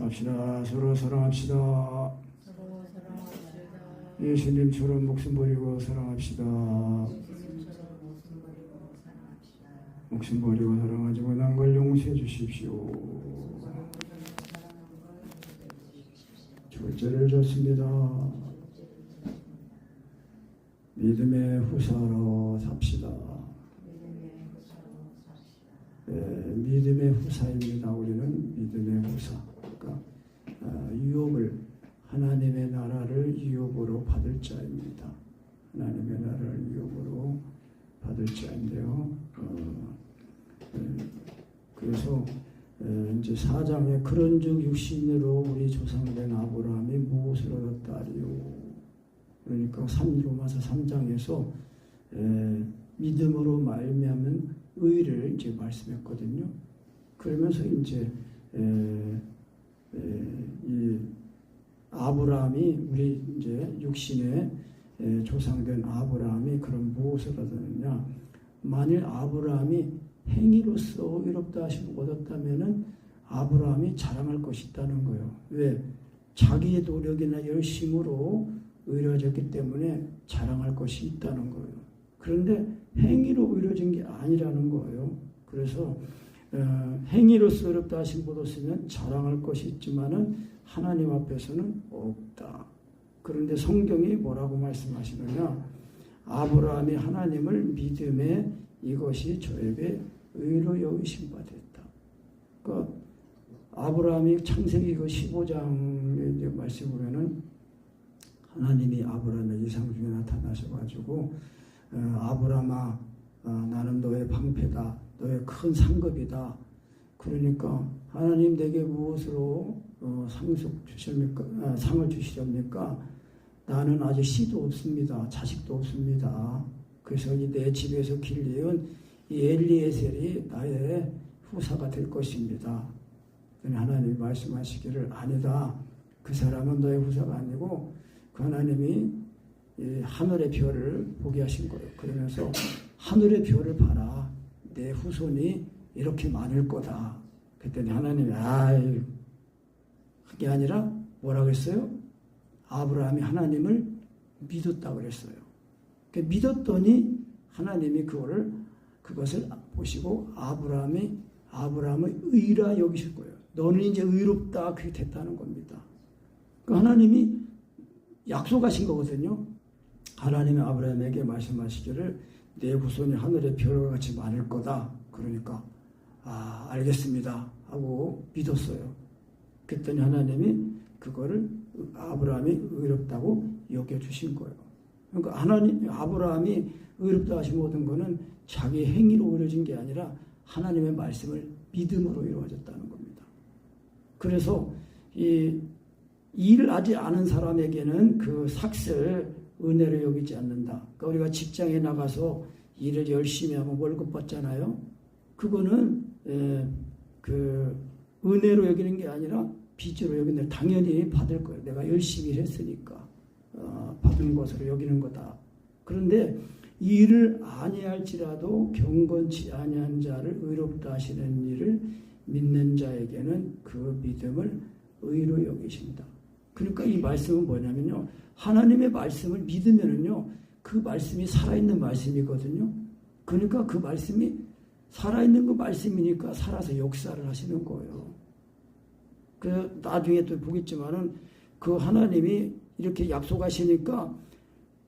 합시다. 서로 사랑합시다. 예수님처럼 목숨 버리고 사랑합시다. 목숨 버리고 사랑하지 못한 걸 용서해 주십시오. 절제를 줬습니다. 믿음의 후사로 삽시다. 믿음의 후사입니다. 우리는 믿음의 후사. 그러니까 유업을 하나님의 나라를 유업으로 받을 자입니다. 하나님의 나라를 유업으로 받을 자인데요. 그래서 이제 4장에 그런즉 육신으로 우리 조상된 아브라함이 무엇을 얻었다리요. 그러니까 로마서 3장에서 믿음으로 말미암은 의를 이제 말씀했거든요. 그러면서 이제 이 아브라함이 우리 이제 육신의 조상된 아브라함이 그런 무엇을 얻었느냐? 만일 아브라함이 행위로서 의롭다 하심을 얻었다면은 아브라함이 자랑할 것이 있다는 거예요. 왜? 자기의 노력이나 열심으로 의로워졌기 때문에 자랑할 것이 있다는 거예요. 그런데 행위로 의로워진 게 아니라는 거예요. 그래서 행위로서 의롭다 하신 분 없으면 자랑할 것이 있지만은 하나님 앞에서는 없다. 그런데 성경이 뭐라고 말씀하시느냐? 아브라함이 하나님을 믿음에 이것이 저에게 의로 여기심 바 됐다. 그러니까 아브라함이 창세기 15장에 이제 말씀 보면은 하나님이 아브라함의 이상 중에 나타나셔가지고 아브라함아, 나는 너의 방패다. 너의 큰 상급이다. 그러니까 하나님 내게 무엇으로 상을 주시렵니까? 나는 아직 씨도 없습니다. 자식도 없습니다. 그래서 내 집에서 길리은 이 엘리에셀이 나의 후사가 될 것입니다. 하나님이 말씀하시기를 아니다. 그 사람은 너의 후사가 아니고 그 하나님이 이 하늘의 별을 보게 하신 거예요. 그러면서 하늘의 별을 봐라. 내 후손이 이렇게 많을 거다. 그랬더니 하나님이 그게 아니라 뭐라 그랬어요? 아브라함이 하나님을 믿었다고 그랬어요. 믿었더니 하나님이 그것을 보시고 아브라함의 의라 여기실 거예요. 너는 이제 의롭다. 그게 됐다는 겁니다. 하나님이 약속하신 거거든요. 하나님이 아브라함에게 말씀하시기를 내 후손이 하늘의 별과 같이 많을 거다. 그러니까 알겠습니다 하고 믿었어요. 그랬더니 하나님이 그거를 아브라함이 의롭다고 여겨주신 거예요. 그러니까 아브라함이 의롭다 하신 모든 거는 자기 행위로 이루어진 게 아니라 하나님의 말씀을 믿음으로 이루어졌다는 겁니다. 그래서 이 일을 하지 않은 사람에게는 그 삭슬 은혜로 여기지 않는다. 그러니까 우리가 직장에 나가서 일을 열심히 하면 월급 받잖아요. 그거는 그 은혜로 여기는 게 아니라 빚으로 여기는 당연히 받을 거예요. 내가 열심히 했으니까 받은 것으로 여기는 거다. 그런데 일을 아니할지라도 경건치 아니한 자를 의롭다 하시는 일을 믿는 자에게는 그 믿음을 의로 여기신다. 그러니까 이 말씀은 뭐냐면요. 하나님의 말씀을 믿으면은요. 그 말씀이 살아있는 말씀이거든요. 그러니까 그 말씀이 살아있는 그 말씀이니까 살아서 역사를 하시는 거예요. 그 나중에 또 보겠지만은 그 하나님이 이렇게 약속하시니까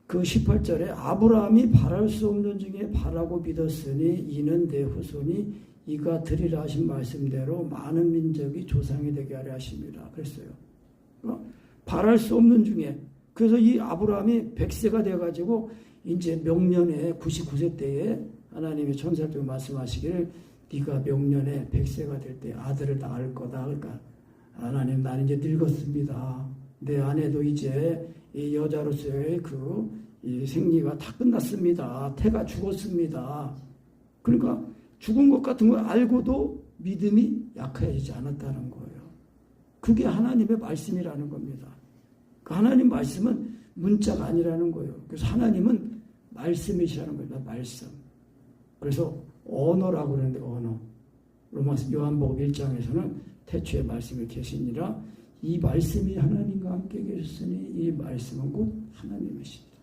그 18절에 아브라함이 바랄 수 없는 중에 바라고 믿었으니 이는 내 후손이 이가 드리라 하신 말씀대로 많은 민족이 조상이 되게 하려 하심이라 그랬어요. 바랄 수 없는 중에 그래서 이 아브라함이 100세가 돼가지고 이제 명년에 99세 때에 하나님이 천사를 통해 말씀하시기를 네가 명년에 100세가 될 때 아들을 낳을 거다. 그러니까 하나님 나는 이제 늙었습니다. 내 아내도 이제 이 여자로서의 이 생리가 다 끝났습니다. 태가 죽었습니다. 그러니까 죽은 것 같은 걸 알고도 믿음이 약해지지 않았다는 거예요. 그게 하나님의 말씀이라는 겁니다. 그 하나님 말씀은 문자가 아니라는 거예요. 그래서 하나님은 말씀이시라는 겁니다. 말씀. 그래서 언어라고 그러는데 언어. 로마서 요한복음 1장에서는 태초에 말씀이 계시니라. 이 말씀이 하나님과 함께 계셨으니 이 말씀은 곧 하나님이십니다.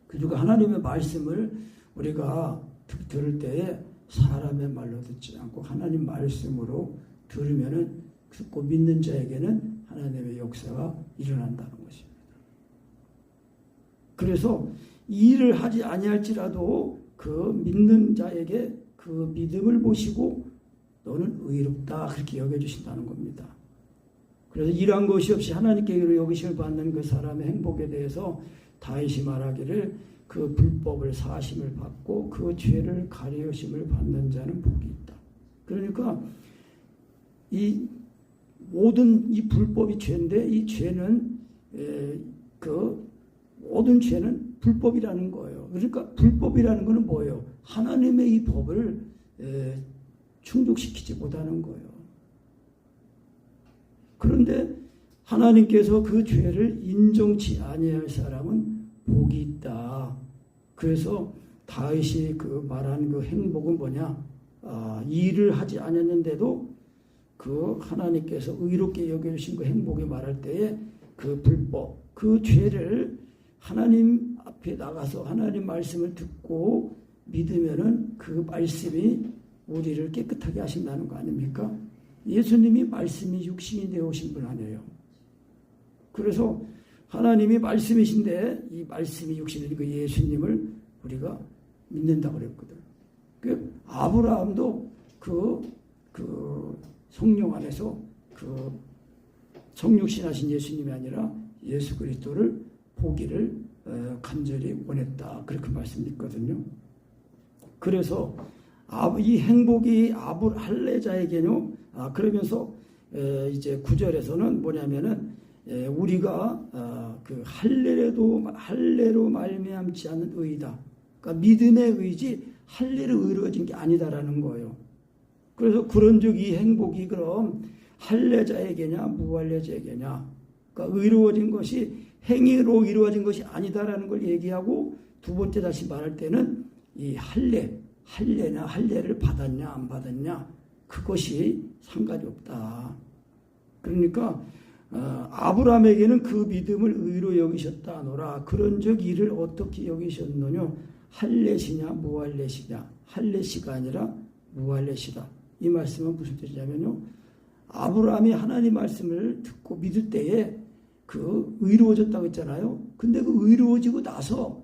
그리고 하나님의 말씀을 우리가 들을 때에 사람의 말로 듣지 않고 하나님 말씀으로 들으면은 듣고 믿는 자에게는 하나님의 역사가 일어난다는 것입니다. 그래서 이 일을 하지 아니할지라도 그 믿는 자에게 그 믿음을 보시고 너는 의롭다 그렇게 여겨주신다는 겁니다. 그래서 일한 것이 없이 하나님께로 여기심을 받는 그 사람의 행복에 대해서 다윗이 말하기를 그 불법을 사하심을 받고 그 죄를 가리우심을 받는 자는 복이 있다. 그러니까 이 모든 이 불법이 죄인데 이 죄는 그 모든 죄는 불법이라는 거예요. 그러니까 불법이라는 것은 뭐예요? 하나님의 이 법을 충족시키지 못하는 거예요. 그런데 하나님께서 그 죄를 인정치 아니할 사람은 복이 있다. 그래서 다윗이 그 말한 그 행복은 뭐냐? 일을 하지 않았는데도 그 하나님께서 의롭게 여겨주신 그 행복에 말할 때에 그 불법, 그 죄를 하나님 앞에 나가서 하나님 말씀을 듣고 믿으면은 그 말씀이 우리를 깨끗하게 하신다는 거 아닙니까? 예수님이 말씀이 육신이 되어 오신 분 아니에요. 그래서 하나님이 말씀이신데 이 말씀이 육신이 되고 예수님을 우리가 믿는다고 그랬거든. 그 아브라함도 그 성령 안에서 그 성육신하신 예수님이 아니라 예수 그리스도를 보기를 간절히 원했다. 그렇게 말씀드렸거든요. 그래서 이 행복이 할례자에게요. 그러면서 이제 9절에서는 뭐냐면은 우리가 그 할례로 말미암지 않는 의이다. 그러니까 믿음의 의지 할례로 이루어진 게 아니다라는 거예요. 그래서 그런즉 이 행복이 그럼 할례자에게냐 무할례자에게냐? 그러니까 의로워진 것이 행위로 이루어진 것이 아니다라는 걸 얘기하고 두 번째 다시 말할 때는 이 할례냐 할례를 받았냐 안 받았냐 그것이 상관이 없다. 그러니까 아브라함에게는 그 믿음을 의로 여기셨다 하노라. 그런즉 이를 어떻게 여기셨느냐? 할례시냐 무할례시냐? 할례시가 아니라 무할례시다. 이 말씀은 무슨 뜻이냐면요. 아브라함이 하나님 말씀을 듣고 믿을 때에 그 의로워졌다고 했잖아요. 근데 그 의로워지고 나서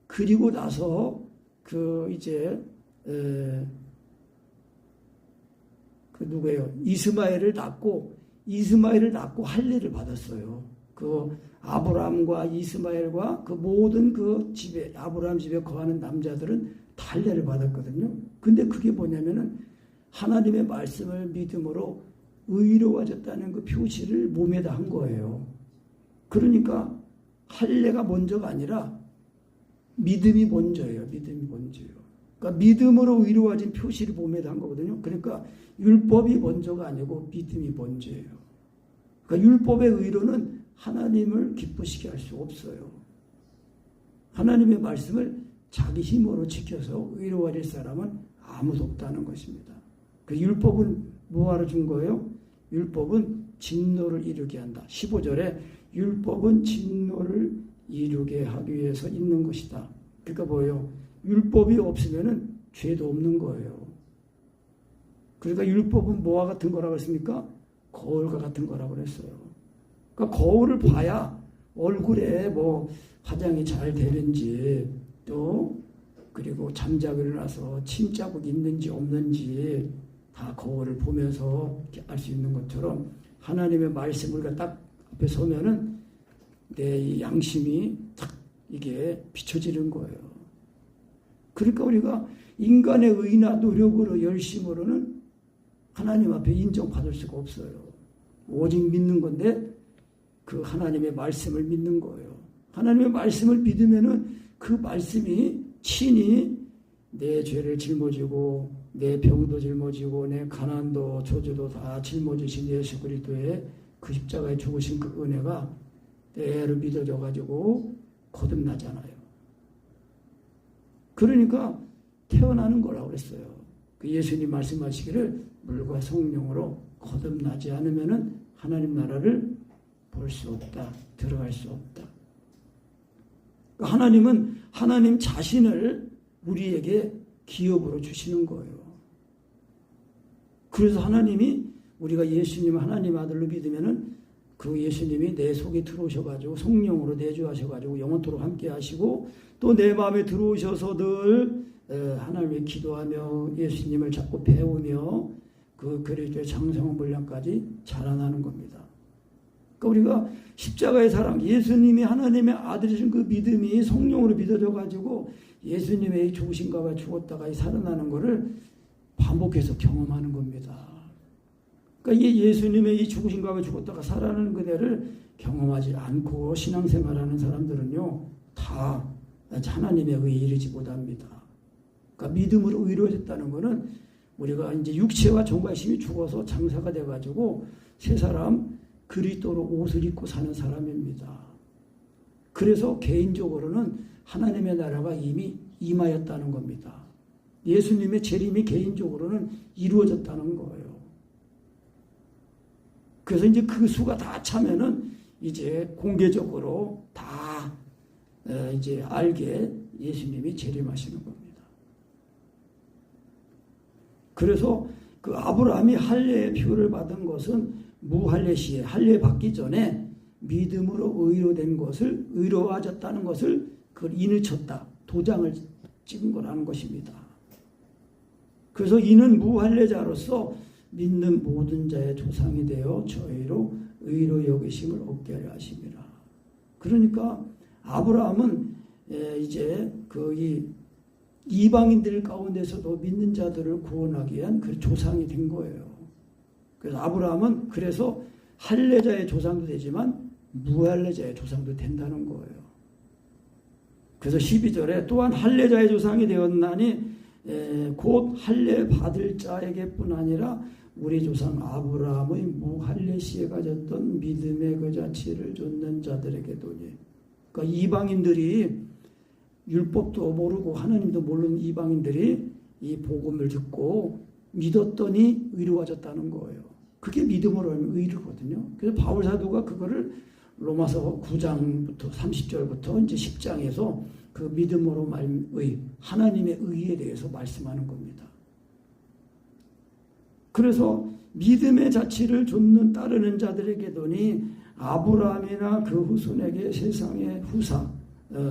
그리고 나서 그 이제 그 누구예요? 이스마엘을 낳고 할례를 받았어요. 그 아브라함과 이스마엘과 그 모든 그 집에 아브라함 집에 거하는 남자들은 다 할례를 받았거든요. 근데 그게 뭐냐면은 하나님의 말씀을 믿음으로 의로워졌다는 그 표시를 몸에다 한 거예요. 그러니까 할례가 먼저가 아니라 믿음이 먼저예요. 믿음이 먼저예요. 그러니까 믿음으로 의로워진 표시를 몸에다 한 거거든요. 그러니까 율법이 먼저가 아니고 믿음이 먼저예요. 그러니까 율법의 의로는 하나님을 기쁘시게 할 수 없어요. 하나님의 말씀을 자기 힘으로 지켜서 의로워질 사람은 아무도 없다는 것입니다. 그 율법은 뭐하러 준 거예요? 율법은 진노를 이루게 한다. 15절에 율법은 진노를 이루게 하기 위해서 있는 것이다. 그러니까 뭐예요? 율법이 없으면은 죄도 없는 거예요. 그러니까 율법은 뭐와 같은 거라고 했습니까? 거울과 같은 거라고 그랬어요. 그러니까 거울을 봐야 얼굴에 뭐 화장이 잘 되는지 또 그리고 잠자고 일어나서 침 자국이 있는지 없는지 다 거울을 보면서 알 수 있는 것처럼 하나님의 말씀을 우리가 딱 앞에 서면은 내 이 양심이 딱 이게 비춰지는 거예요. 그러니까 우리가 인간의 의나 노력으로 열심으로는 하나님 앞에 인정받을 수가 없어요. 오직 믿는 건데 그 하나님의 말씀을 믿는 거예요. 하나님의 말씀을 믿으면은 그 말씀이 친히 내 죄를 짊어지고 내 병도 짊어지고 내 가난도 저주도 다 짊어지신 예수 그리스도의 그 십자가에 죽으신 그 은혜가 때로 믿어져 가지고 거듭나잖아요. 그러니까 태어나는 거라고 그랬어요. 그 예수님 말씀하시기를 물과 성령으로 거듭나지 않으면은 하나님 나라를 볼 수 없다. 들어갈 수 없다. 하나님은 하나님 자신을 우리에게 기업으로 주시는 거예요. 그래서 하나님이 우리가 예수님 하나님 아들로 믿으면은 그 예수님이 내 속에 들어오셔가지고 성령으로 내주하셔가지고 영원토록 함께 하시고 또 내 마음에 들어오셔서 늘 하나님의 기도하며 예수님을 자꾸 배우며 그 그리스도의 장성한 분량까지 자라나는 겁니다. 그러니까 우리가 십자가의 사랑, 예수님이 하나님의 아들이신 그 믿음이 성령으로 믿어져가지고 예수님의 죽으신가 죽었다가 살아나는 것을 반복해서 경험하는 겁니다. 그러니까 이 예수님의 이 죽으신가 죽었다가 살아나는 그대를 경험하지 않고 신앙생활하는 사람들은요 다 하나님의 의에 이르지 못합니다. 그러니까 믿음으로 의로워졌다는 것은 우리가 이제 육체와 정과심이 죽어서 장사가 돼가지고 새 사람 그리스도로 옷을 입고 사는 사람입니다. 그래서 개인적으로는 하나님의 나라가 이미 임하였다는 겁니다. 예수님의 재림이 개인적으로는 이루어졌다는 거예요. 그래서 이제 그 수가 다 차면은 이제 공개적으로 다 이제 알게 예수님이 재림하시는 겁니다. 그래서 그 아브라함이 할례의 표를 받은 것은 무할례 시에 할례 받기 전에 믿음으로 의로된 것을 의로워졌다는 것을 그걸 인을 쳤다. 도장을 찍은 거라는 것입니다. 그래서 이는 무할례자로서 믿는 모든 자의 조상이 되어 저희로 의로 여기심을 얻게 하려 하심이라. 그러니까 아브라함은 이제 그 이방인들 가운데서도 믿는 자들을 구원하기 위한 그 조상이 된 거예요. 그래서 아브라함은 그래서 할례자의 조상도 되지만 무할례자의 조상도 된다는 거예요. 그래서 12절에 또한 할례자의 조상이 되었나니 곧 할례 받을 자에게뿐 아니라 우리 조상 아브라함의 무할례 시에 가졌던 믿음의 그 자치를 좇는 자들에게도니. 그러니까 이방인들이 율법도 모르고 하나님도 모르는 이방인들이 이 복음을 듣고 믿었더니 의로워졌다는 거예요. 그게 믿음으로 하면 의로거든요. 그래서 바울 사도가 그거를 로마서 9장부터 30절부터 이제 10장에서 그 믿음으로 말의 하나님의 의에 대해서 말씀하는 겁니다. 그래서 믿음의 자치를 좇는 따르는 자들에게도니 아브라함이나 그 후손에게 세상의 후사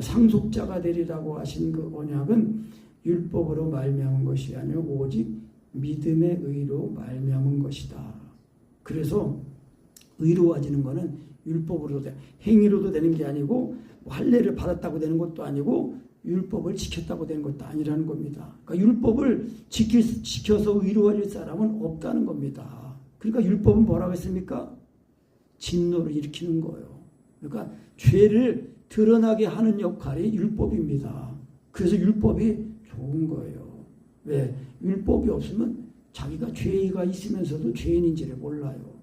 상속자가 되리라고 하신 그 언약은 율법으로 말미암은 것이 아니요 오직 믿음의 의로 말미암은 것이다. 그래서 의로워지는 것은 율법으로 행위로도 되는 게 아니고 할례를 받았다고 되는 것도 아니고 율법을 지켰다고 되는 것도 아니라는 겁니다. 그러니까 율법을 지켜서 의로워질 사람은 없다는 겁니다. 그러니까 율법은 뭐라고 했습니까? 진노를 일으키는 거예요. 그러니까 죄를 드러나게 하는 역할이 율법입니다. 그래서 율법이 좋은 거예요. 왜? 율법이 없으면 자기가 죄가 있으면서도 죄인인지를 몰라요.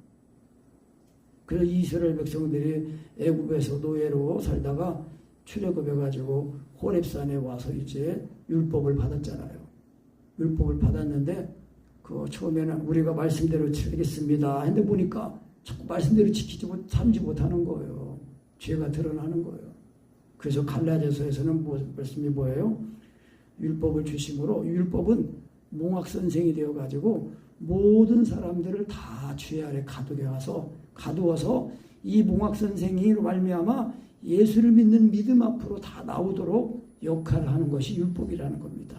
그래서 이스라엘 백성들이 애굽에서 노예로 살다가 출애굽해가지고 호렙산에 와서 이제 율법을 받았잖아요. 율법을 받았는데 그 처음에는 우리가 말씀대로 지키겠습니다 했는데 보니까 자꾸 말씀대로 살지 못하는 거예요. 죄가 드러나는 거예요. 그래서 갈라디아서에서는 말씀이 뭐예요? 율법을 주심으로 율법은 몽학선생이 되어가지고 모든 사람들을 다 죄 아래 가두어서 이 몽학선생이로 말미암아 예수를 믿는 믿음 앞으로 다 나오도록 역할을 하는 것이 율법이라는 겁니다.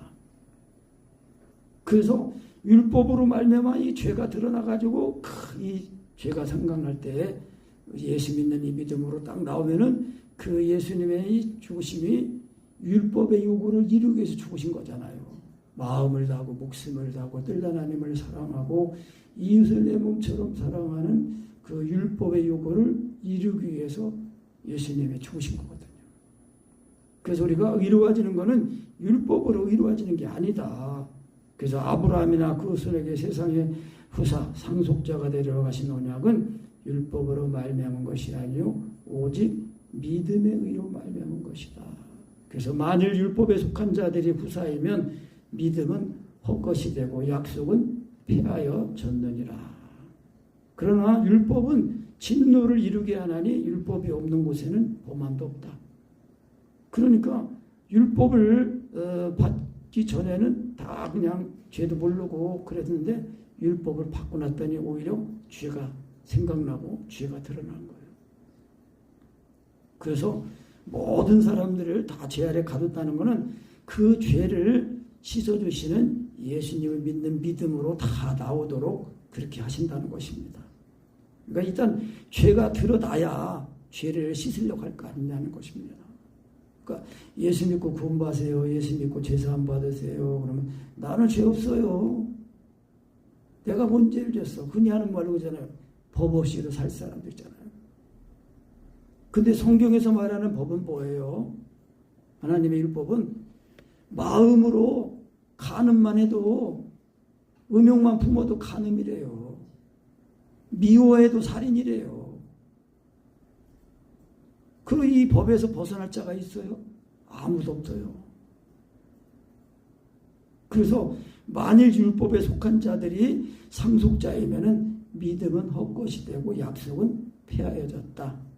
그래서 율법으로 말미암아 이 죄가 드러나가지고 이 죄가 생각날 때 예수 믿는 이 믿음으로 딱 나오면은 그 예수님의 이 죽으심이 율법의 요구를 이루기 위해서 죽으신 거잖아요. 마음을 다하고 목숨을 다하고 뜰단 하나님을 사랑하고 이웃을 내 몸처럼 사랑하는 그 율법의 요구를 이루기 위해서 예수님이 죽으신 거거든요. 그래서 우리가 의로워지는 것은 율법으로 의로워지는 게 아니다. 그래서 아브라함이나 그 후손에게 세상의 후사 상속자가 되리라고 하신 언약은 율법으로 말미암은 것이 아니요 오직 믿음의 의로 말미암은 것이다. 그래서 만일 율법에 속한 자들이 후사이면 믿음은 헛것이 되고 약속은 폐하여 졌느니라. 그러나 율법은 진노를 이루게 하나니 율법이 없는 곳에는 범함도 없다. 그러니까 율법을 받기 전에는 다 그냥 죄도 모르고 그랬는데 율법을 받고 났더니 오히려 죄가 생각나고 죄가 드러난 거예요. 그래서 모든 사람들을 다 죄 아래 가뒀다는 것은 그 죄를 씻어주시는 예수님을 믿는 믿음으로 다 나오도록 그렇게 하신다는 것입니다. 그러니까 일단 죄가 드러나야 죄를 씻으려고 할 거 아니냐는 것입니다. 그러니까 예수 믿고 구원받으세요. 예수 믿고 제사함 받으세요. 그러면 나는 죄 없어요. 내가 뭔 죄를 졌어. 흔히 하는 말로 그러잖아요. 법 없이도 살 사람도 있잖아요. 근데 성경에서 말하는 법은 뭐예요? 하나님의 율법은 마음으로 간음만 해도 음욕만 품어도 간음이래요. 미워해도 살인이래요. 그리고 이 법에서 벗어날 자가 있어요? 아무도 없어요. 그래서 만일 율법에 속한 자들이 상속자이면은 믿음은 헛것이 되고 약속은 폐하여졌다.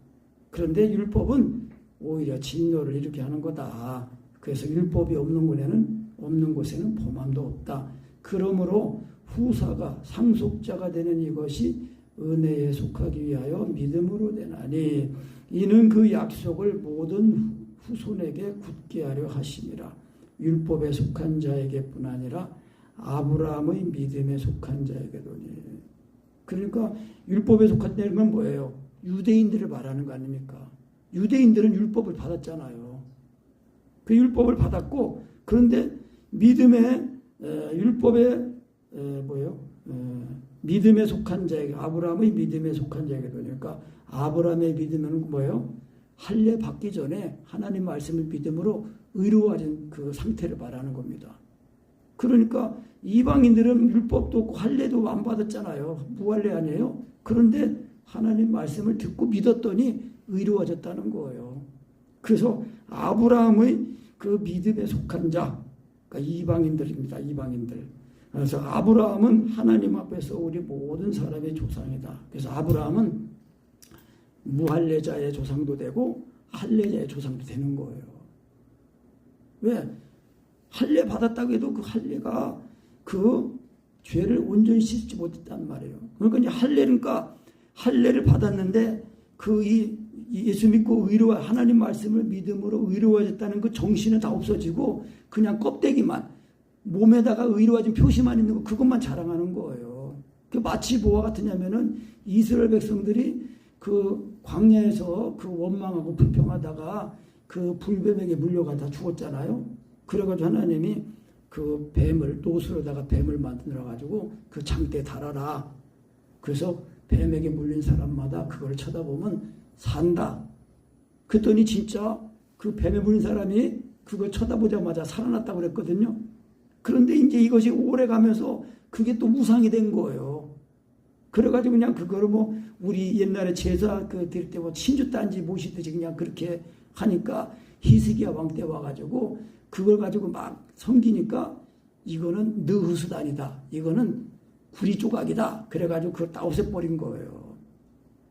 그런데 율법은 오히려 진노를 이루게 하는 거다. 그래서 율법이 없는 곳에는 범함도 없다. 그러므로 후사가 상속자가 되는 이것이 은혜에 속하기 위하여 믿음으로 되나니 이는 그 약속을 모든 후손에게 굳게 하려 하심이라. 율법에 속한 자에게뿐 아니라 아브라함의 믿음에 속한 자에게도니. 그러니까 율법에 속한 자는 건 뭐예요? 유대인들을 말하는 거 아닙니까? 유대인들은 율법을 받았잖아요. 그 율법을 받았고 그런데 믿음의 율법의 믿음에 속한 자에게 아브라함의 믿음에 속한 자에게도 그러니까 아브라함의 믿음은 뭐예요? 할례 받기 전에 하나님 말씀을 믿음으로 의로워진 그 상태를 말하는 겁니다. 그러니까 이방인들은 율법도 없고 할례도 안 받았잖아요. 무할례 아니에요? 그런데 하나님 말씀을 듣고 믿었더니 의로워졌다는 거예요. 그래서 아브라함의 그 믿음에 속한 자, 그러니까 이방인들입니다. 이방인들. 그래서 아브라함은 하나님 앞에서 우리 모든 사람의 조상이다. 그래서 아브라함은 무할례자의 조상도 되고 할례자의 조상도 되는 거예요. 왜? 할례 받았다고 해도 그 할례가 그 죄를 온전히 씻지 못했단 말이에요. 그러니까 이제 할례를 받았는데 예수 믿고 하나님 말씀을 믿음으로 의로워졌다는 그 정신은 다 없어지고 그냥 껍데기만 몸에다가 의로워진 표시만 있는 거 그것만 자랑하는 거예요. 그 마치 뭐와 같으냐면은 이스라엘 백성들이 그 광야에서 그 원망하고 불평하다가 그 불뱀에게 물려가다 죽었잖아요. 그래가지고 하나님이 그 뱀을 노수로다가 뱀을 만들어 가지고 그 장대에 달아라. 그래서 뱀에게 물린 사람마다 그걸 쳐다보면 산다. 그랬더니 진짜 그 뱀에 물린 사람이 그걸 쳐다보자마자 살아났다고 그랬거든요. 그런데 이제 이것이 오래 가면서 그게 또 우상이 된 거예요. 그래가지고 그냥 그거를 우리 옛날에 제사 드릴 때 신주단지 모시듯이 그냥 그렇게 하니까 히스기야 왕 때 와가지고 그걸 가지고 막 섬기니까 이거는 느흐수단이다. 이거는 구리 조각이다. 그래가지고 그걸 다 없애버린 거예요.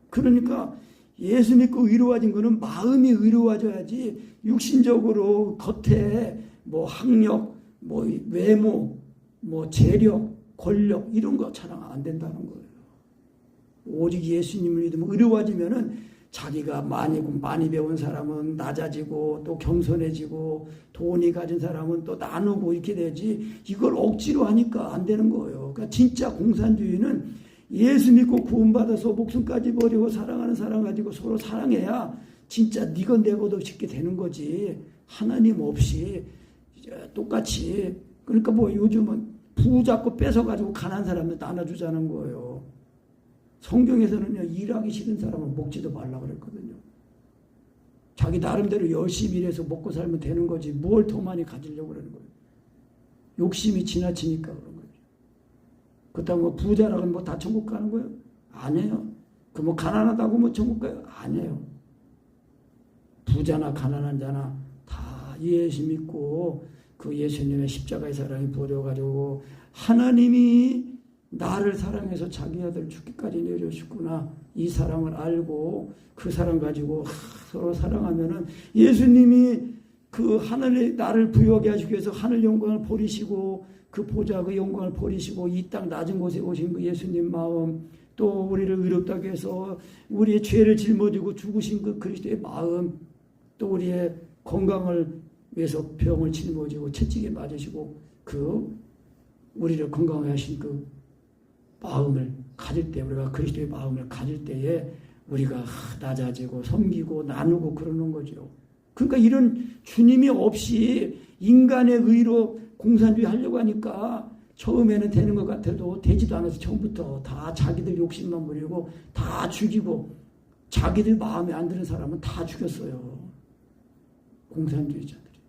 그러니까 예수 믿고 의로워진 거는 마음이 의로워져야지 육신적으로 겉에 학력, 외모, 재력, 권력 이런 거 자랑 안 된다는 거예요. 오직 예수님을 믿으면 의로워지면은 자기가 많이 배운 사람은 낮아지고 또 겸손해지고 돈이 가진 사람은 또 나누고 이렇게 되지 이걸 억지로 하니까 안 되는 거예요. 그러니까 진짜 공산주의는 예수 믿고 구원받아서 목숨까지 버리고 사랑하는 사람 가지고 서로 사랑해야 진짜 니건 내고도 쉽게 되는 거지. 하나님 없이 똑같이 그러니까 요즘은 부잡고 뺏어가지고 가난한 사람들 나눠주자는 거예요. 성경에서는요, 일하기 싫은 사람은 먹지도 말라 그랬거든요. 자기 나름대로 열심히 일해서 먹고 살면 되는 거지, 뭘 더 많이 가지려고 그러는 거예요. 욕심이 지나치니까 그런 거죠. 그렇다고 부자라고 다 천국 가는 거예요? 아니에요. 가난하다고 천국 가요? 아니에요. 부자나 가난한 자나 다 예수 믿고 그 예수님의 십자가의 사랑이 부어져가지고 하나님이 나를 사랑해서 자기 아들 죽기까지 내려주셨구나. 이 사랑을 알고 그 사랑 가지고 서로 사랑하면은 예수님이 그 하늘에 나를 부여하게 하시기 위해서 하늘 영광을 버리시고 그 보좌 그 영광을 버리시고 이 땅 낮은 곳에 오신 그 예수님 마음, 또 우리를 의롭다게 해서 우리의 죄를 짊어지고 죽으신 그 그리스도의 마음, 또 우리의 건강을 위해서 병을 짊어지고 채찍에 맞으시고 그 우리를 건강하게 하신 그 마음을 가질 때, 우리가 그리스도의 마음을 가질 때에 우리가 낮아지고 섬기고 나누고 그러는 거죠. 그러니까 이런 주님이 없이 인간의 의로 공산주의 하려고 하니까 처음에는 되는 것 같아도 되지도 않아서 처음부터 다 자기들 욕심만 부리고 다 죽이고 자기들 마음에 안 드는 사람은 다 죽였어요. 공산주의자들이.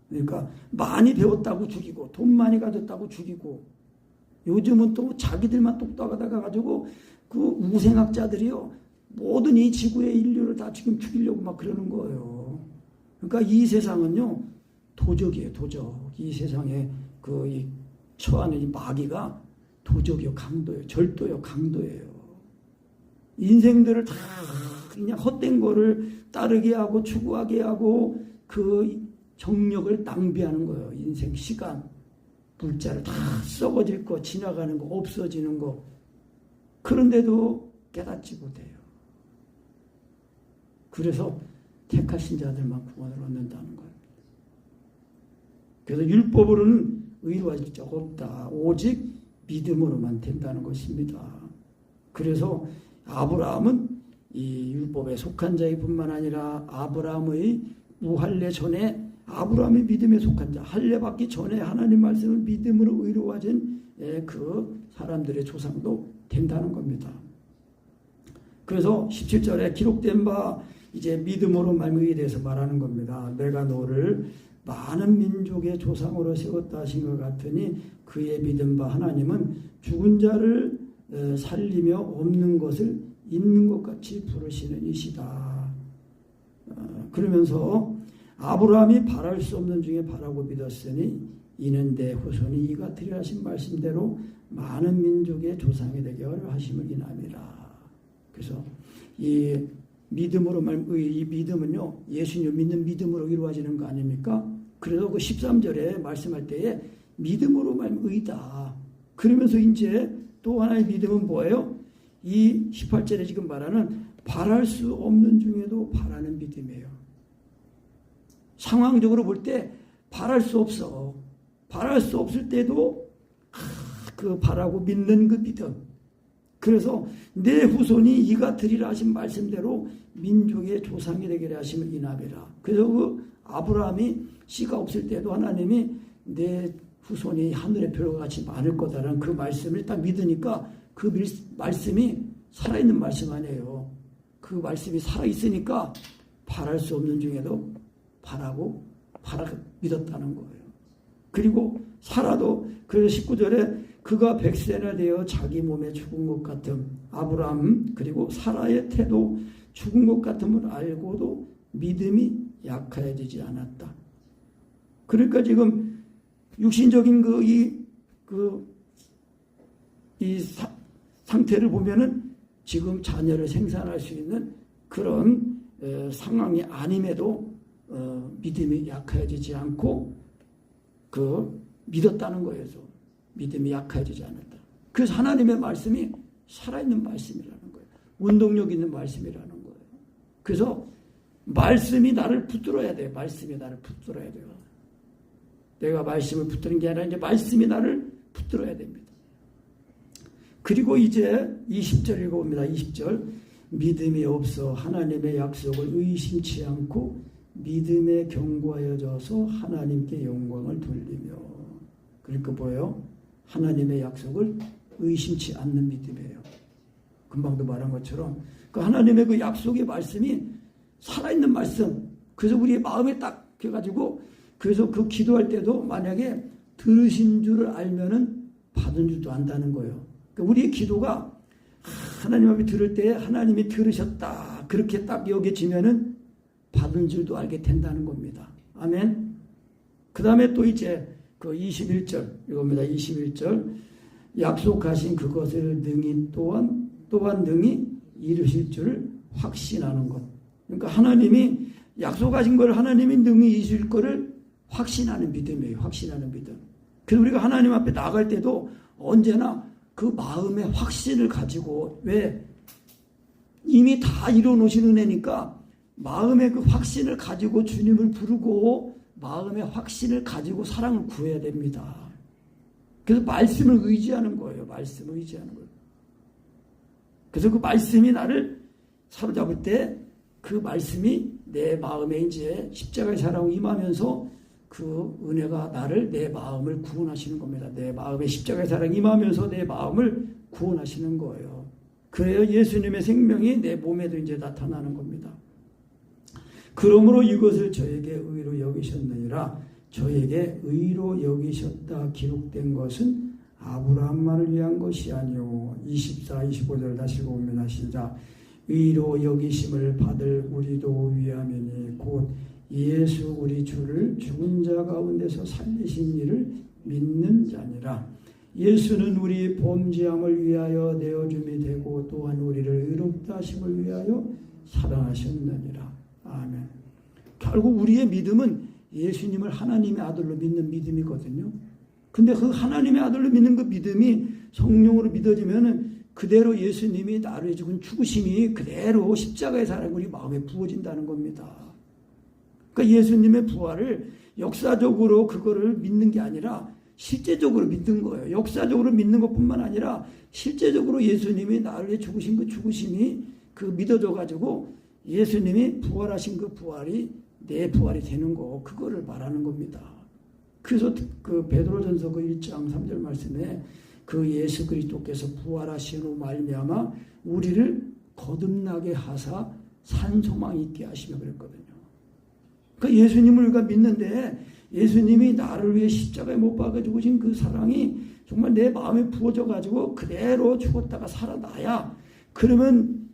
그러니까 많이 배웠다고 죽이고 돈 많이 가졌다고 죽이고 요즘은 또 자기들만 똑똑하다가 가지고 그 우생학자들이요 모든 이 지구의 인류를 다 지금 죽이려고 막 그러는 거예요. 그러니까 이 세상은요 도적이에요. 도적. 이 세상에 이 처하는 이 마귀가 도적이요 강도예요. 절도요 강도예요. 인생들을 다 그냥 헛된 거를 따르게 하고 추구하게 하고 그 정력을 낭비하는 거예요. 인생 시간 물자를 다 썩어질 거 지나가는 거 없어지는 거 그런데도 깨닫지 못해요. 그래서 택하신 자들만 구원을 얻는다는 거예요. 그래서 율법으로는 의로워질 적 없다. 오직 믿음으로만 된다는 것입니다. 그래서 아브라함은 이 율법에 속한 자일 뿐만 아니라 아브라함의 무할례 전에 아브라함의 믿음에 속한 자, 할례 받기 전에 하나님 말씀을 믿음으로 의로워진 그 사람들의 조상도 된다는 겁니다. 그래서 17절에 기록된 바 이제 믿음으로 말미에 대해서 말하는 겁니다. 내가 너를 많은 민족의 조상으로 세웠다 하신 것 같으니 그의 믿은 바 하나님은 죽은 자를 살리며 없는 것을 있는 것 같이 부르시는 이시다. 그러면서 아브라함이 바랄 수 없는 중에 바라고 믿었으니 이는 내 후손이 이가 드려 하신 말씀대로 많은 민족의 조상이 되게 하심을 인함이라. 그래서 이 믿음으로 이 믿음은요 예수님 믿는 믿음으로 이루어지는 거 아닙니까? 그래서 그 13절에 말씀할 때에 믿음으로 말하면 의다. 그러면서 이제 또 하나의 믿음은 뭐예요? 이 18절에 지금 말하는 바랄 수 없는 중에도 바라는 믿음이에요. 상황적으로 볼 때 바랄 수 없어. 바랄 수 없을 때도 그 바라고 믿는 그 믿음. 그래서 내 후손이 이가 드리라 하신 말씀대로 민족의 조상이 되게 하심을 인하리라. 그래서 그 아브라함이 씨가 없을 때도 하나님이 내 후손이 하늘의 별과 같이 많을 거다라는 그 말씀을 딱 믿으니까 그 말씀이 살아있는 말씀 아니에요. 그 말씀이 살아있으니까 바랄 수 없는 중에도 바라고 믿었다는 거예요. 그리고 사라도 그래서 19절에 그가 100세나 되어 자기 몸에 죽은 것 같음 아브라함 그리고 사라의 태도 죽은 것 같음을 알고도 믿음이 약해지지 않았다. 그러니까 지금 육신적인 상태를 보면은 지금 자녀를 생산할 수 있는 그런 상황이 아님에도 믿음이 약해지지 않고 믿었다는 거예요. 믿음이 약해지지 않았다. 그래서 하나님의 말씀이 살아있는 말씀이라는 거예요. 운동력 있는 말씀이라는 거예요. 그래서 말씀이 나를 붙들어야 돼요. 말씀이 나를 붙들어야 돼요. 내가 말씀을 붙드는 게 아니라 이제 말씀이 나를 붙들어야 됩니다. 그리고 이제 20절 읽어봅니다. 20절 믿음이 없어 하나님의 약속을 의심치 않고 믿음에 견고하여져서 하나님께 영광을 돌리며 그러니까 뭐예요? 하나님의 약속을 의심치 않는 믿음이에요. 금방도 말한 것처럼 그 하나님의 그 약속의 말씀이 살아있는 말씀 그래서 우리의 마음에 딱 해가지고 그래서 그 기도할 때도 만약에 들으신 줄을 알면은 받은 줄도 안다는 거예요. 그러니까 우리의 기도가 하나님 앞에 들을 때 하나님이 들으셨다 그렇게 딱 여겨지면은 받은 줄도 알게 된다는 겁니다. 아멘. 그 다음에 또 이제 그 21절 이겁니다. 21절 약속하신 그것을 능히 또한 능히 이루실 줄을 확신하는 것. 그러니까 하나님이 약속하신 걸 하나님이 능히 이루실 거를 확신하는 믿음이에요. 확신하는 믿음. 그래서 우리가 하나님 앞에 나갈 때도 언제나 그 마음의 확신을 가지고, 왜? 이미 다 이뤄놓으신 은혜니까 마음의 그 확신을 가지고 주님을 부르고 마음의 확신을 가지고 사랑을 구해야 됩니다. 그래서 말씀을 의지하는 거예요. 말씀을 의지하는 거예요. 그래서 그 말씀이 나를 사로잡을 때 그 말씀이 내 마음에 이제 십자가의 사랑을 임하면서 그 은혜가 나를, 내 마음을 구원하시는 겁니다. 내 마음에 십자가의 사랑이 임하면서 내 마음을 구원하시는 거예요. 그래야 예수님의 생명이 내 몸에도 이제 나타나는 겁니다. 그러므로 이것을 저에게 의로 여기셨느니라. 저에게 의로 여기셨다 기록된 것은 아브라함만을 위한 것이 아니오. 24, 25절 다시 보면 시작. 의로 여기심을 받을 우리도 위함이니 곧 예수 우리 주를 죽은 자 가운데서 살리신 이를 믿는 자니라. 예수는 우리 범죄함을 위하여 내어줌이 되고 또한 우리를 의롭다 하심을 위하여 사랑하셨느니라. 아멘. 결국 우리의 믿음은 예수님을 하나님의 아들로 믿는 믿음이거든요. 근데 그 하나님의 아들로 믿는 그 믿음이 성령으로 믿어지면은 그대로 예수님이 나를 죽은 죽으심이 그대로 십자가의 사랑이 우리 마음에 부어진다는 겁니다. 그러니까 예수님의 부활을 역사적으로 그거를 믿는 게 아니라 실제적으로 믿는 거예요. 역사적으로 믿는 것뿐만 아니라 실제적으로 예수님이 나를 위해 죽으신 그 죽으심이 그 믿어져 가지고 예수님이 부활하신 그 부활이 내 부활이 되는 거, 그거를 말하는 겁니다. 그래서 그 베드로전서 그 1장 3절 말씀에 그 예수 그리스도께서 부활하시로 말미암아 우리를 거듭나게 하사 산 소망 있게 하시며 그랬거든요. 그러니까 예수님을 우리가 믿는데 예수님이 나를 위해 십자가에 못 박아 죽으신 그 사랑이 정말 내 마음에 부어져 가지고 그대로 죽었다가 살아나야, 그러면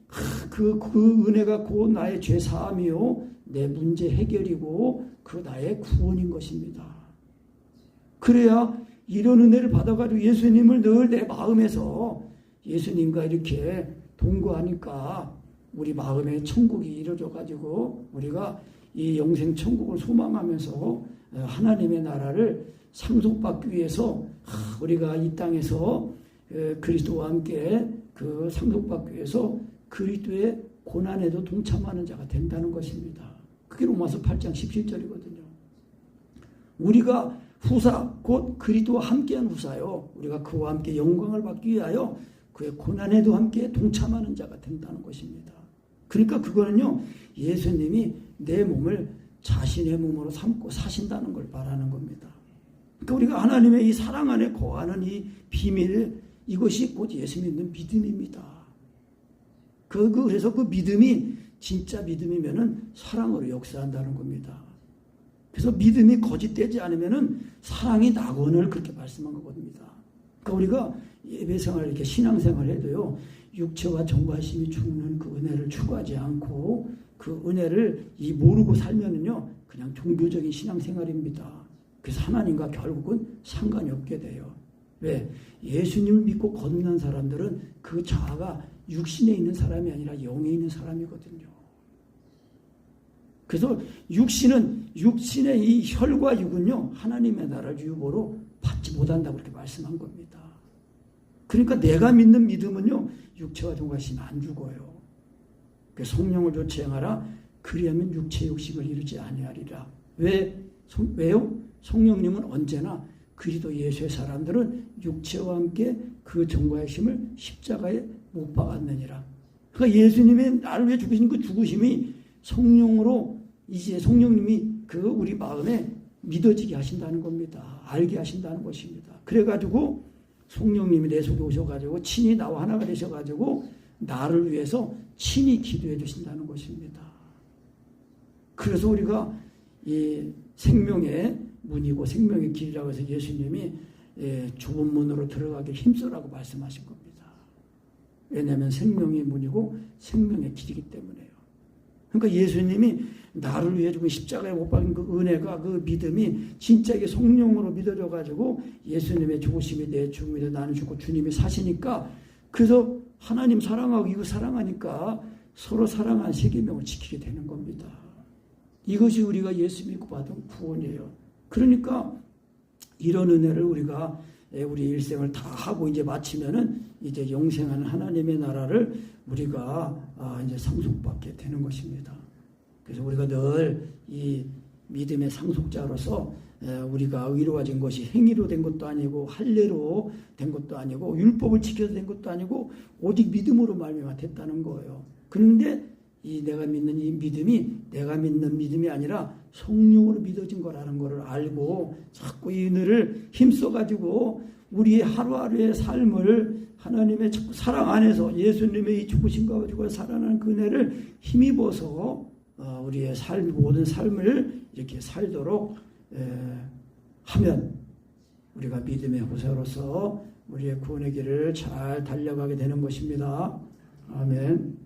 그 은혜가 곧 나의 죄 사함이요 내 문제 해결이고 그 나의 구원인 것입니다. 그래야 이런 은혜를 받아가지고 예수님을 늘 내 마음에서 예수님과 이렇게 동거하니까 우리 마음에 천국이 이루어져가지고 우리가 이 영생 천국을 소망하면서 하나님의 나라를 상속받기 위해서 우리가 이 땅에서 그리스도와 함께 그 상속받기 위해서 그리스도의 고난에도 동참하는 자가 된다는 것입니다. 그게 로마서 8장 17절이거든요. 우리가 후사 곧 그리스도와 함께한 후사요. 우리가 그와 함께 영광을 받기 위하여 그의 고난에도 함께 동참하는 자가 된다는 것입니다. 그러니까 그거는요, 예수님이 내 몸을 자신의 몸으로 삼고 사신다는 걸 말하는 겁니다. 그러니까 우리가 하나님의 이 사랑 안에 거하는 이 비밀, 이것이 곧 예수 믿는 믿음입니다. 그래서 그 믿음이 진짜 믿음이면은 사랑으로 역사한다는 겁니다. 그래서 믿음이 거짓되지 않으면은 사랑이 낙원을 그렇게 말씀한 거겁니다. 그러니까 우리가 예배생활 이렇게 신앙생활 해도요, 육체와 정과심이 죽는 그 은혜를 추구하지 않고 그 은혜를 모르고 살면은요, 그냥 종교적인 신앙생활입니다. 그래서 하나님과 결국은 상관이 없게 돼요. 왜? 예수님을 믿고 거듭난 사람들은 그 자아가 육신에 있는 사람이 아니라 영에 있는 사람이거든요. 그래서 육신의 이 혈과 육은요, 하나님의 나라를 유보로 받지 못한다고 그렇게 말씀한 겁니다. 그러니까 내가 믿는 믿음은요, 육체와 정과심이 안 죽어요. 그래서 성령을 조치 행하라. 그리하면 육체 욕심을 이루지 아니하리라. 왜요? 성령님은 언제나 그리스도 예수의 사람들은 육체와 함께 그 정과의 힘을 십자가에 못 박았느니라. 그러니까 예수님의 나를 위해 죽으신 그 죽으심이 성령으로 이제 성령님이 그 우리 마음에 믿어지게 하신다는 겁니다. 알게 하신다는 것입니다. 그래가지고 성령님이 내 속에 오셔가지고 친히 나와 하나가 되셔가지고 나를 위해서 친히 기도해 주신다는 것입니다. 그래서 우리가 이 생명의 문이고 생명의 길이라고 해서 예수님이 좁은 문으로 들어가기 힘써라고 말씀하신 겁니다. 왜냐하면 생명의 문이고 생명의 길이기 때문에요. 그러니까 예수님이 나를 위해 죽은 십자가에 못 박힌 그 은혜가, 그 믿음이 진짜 이게 성령으로 믿어져 가지고 예수님의 죽으심이 내 죽음이 나는 죽고 주님이 사시니까, 그래서 하나님 사랑하고 이거 사랑하니까 서로 사랑하는 세계명을 지키게 되는 겁니다. 이것이 우리가 예수 믿고 받은 구원이에요. 그러니까 이런 은혜를 우리가 우리 일생을 다 하고 이제 마치면은 이제 영생하는 하나님의 나라를 우리가 이제 상속받게 되는 것입니다. 그래서 우리가 늘 이 믿음의 상속자로서 우리가 의로워진 것이 행위로 된 것도 아니고 할례로 된 것도 아니고 율법을 지켜서 된 것도 아니고 오직 믿음으로 말미암아 됐다는 거예요. 그런데 이 내가 믿는 이 믿음이 내가 믿는 믿음이 아니라 성령으로 믿어진 거라는 것을 알고 자꾸 이 은혜를 힘써가지고 우리의 하루하루의 삶을 하나님의 사랑 안에서 예수님의 이 죽으심과 가지고 살아나는 그 은혜를 힘입어서 우리의 모든 삶을 이렇게 살도록 하면 우리가 믿음의 후사로서 우리의 구원의 길을 잘 달려가게 되는 것입니다. 아멘.